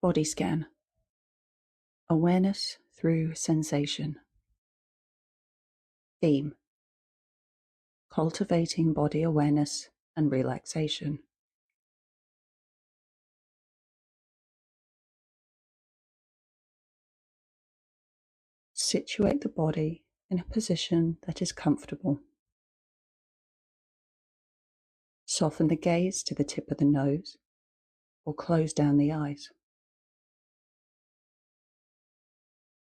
Body scan. Awareness through sensation. Theme: cultivating body awareness and relaxation. Situate the body in a position that is comfortable. Soften the gaze to the tip of the nose or close down the eyes.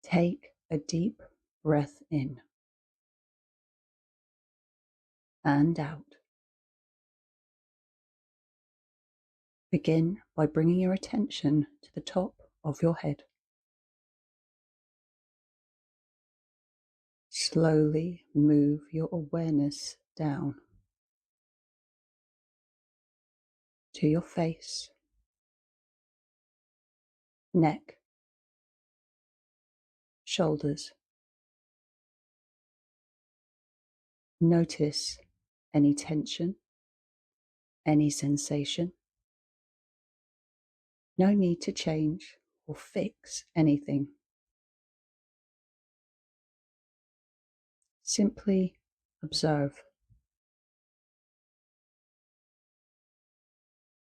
Take a deep breath in and out. Begin by bringing your attention to the top of your head. Slowly move your awareness down to your face, neck, shoulders. Notice any tension, any sensation. No need to change or fix anything. Simply observe.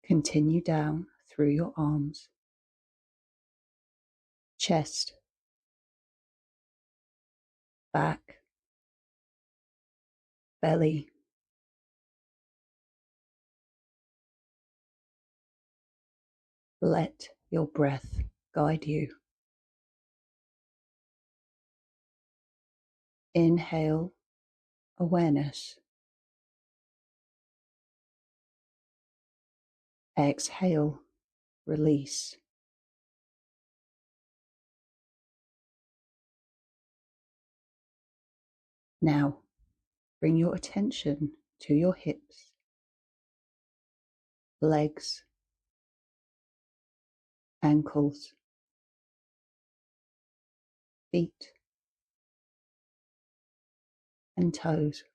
Continue down through your arms, chest, back, belly, let your breath guide you. Inhale awareness. Exhale release. Now bring your attention to your hips, legs, ankles, feet, and toes.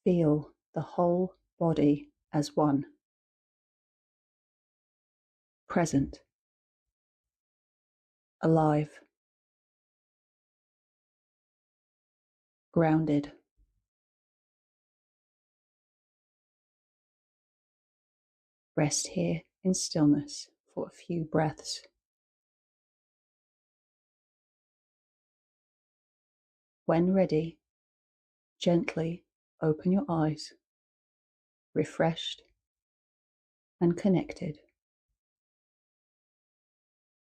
Feel the whole body as one, present, alive, grounded. Rest here in stillness for a few breaths. When ready, gently open your eyes, refreshed and connected.